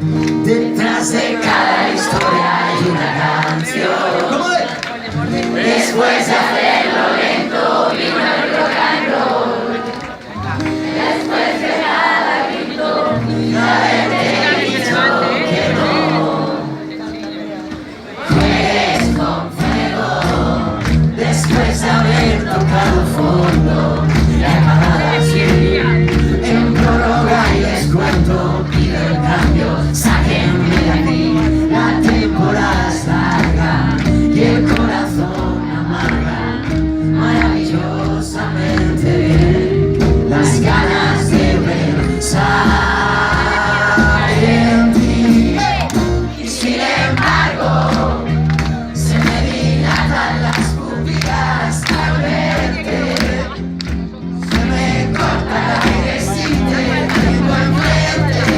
Detrás de cada historia hay una canción. Después de hacerlo lento, vino el rock and roll. Después de cada grito, haberte dicho que no. Juegues con fuego. Después de haber tocado fondo y acabar así. En prórroga y descuento, pido el cambio. Sáquenme de aquí, la temporada es larga y el corazón amarga maravillosamente bien. Las ganas de pensar en ti. Y sin embargo, se me dilatan las pupilas al verte. Se me corta el aire si te tengo enfrente.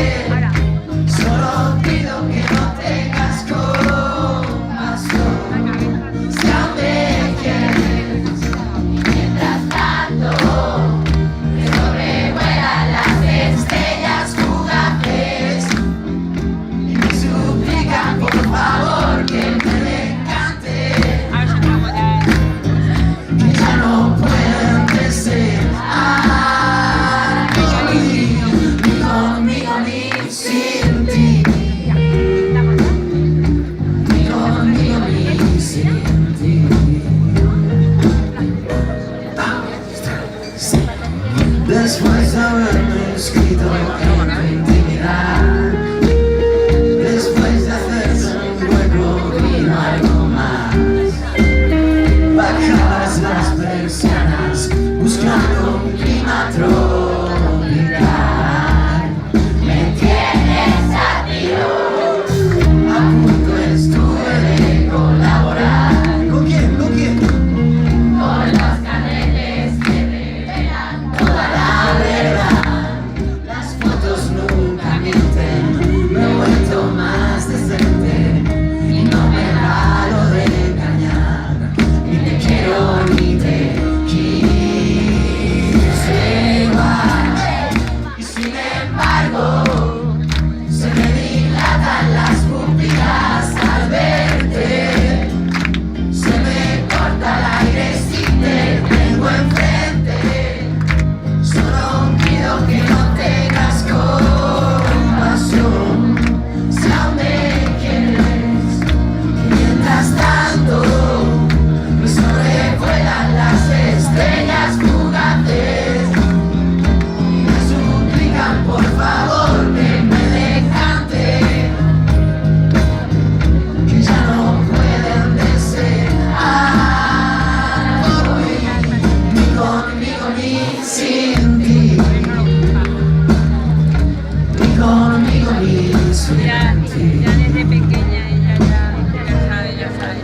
Solo pido que no tengas compasión. Si aún me quieres, mientras tanto me sobrevuelan las estrellas fugaces y me suplican por favor que me encante, que ya no pueden desear ni conmigo ni sin ti, ni conmigo ni sin ti. Después de haberme escrito en tu intimidad, después de hacerte un hueco vino algo más. Bajabas las persianas buscando un clima tropical. Me tienes a tiro, a punto estuve de colaborar. ¿Con quién? ¿Con quién? Con los carteles que revelan toda la verdad. Las fotos nunca mienten, me he vuelto más decente y no me paro de engañar. Ni te quiero ni te quise igual. Y sin embargo, se me dilatan las pupilas al verte. Se me corta el aire si te tengo enfrente. Solo pido que no tengas compasión. Si aún me quieres, mientras tanto me sobrevuelan las estrellas fugaces y me suplican por favor que me decante, que ya no pueden desear por mí, ni conmigo ni sin ti, ni conmigo ni sin ti. Ya desde pequeña ella ya sabe.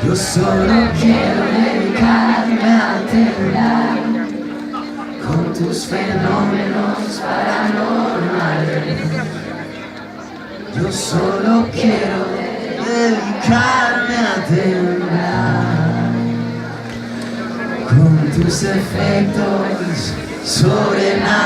Yo solo quiero dedicarme a temblar con tus fenómenos paranormales. Yo solo quiero dedicarme a temblar con tus efectos sobrenaturales.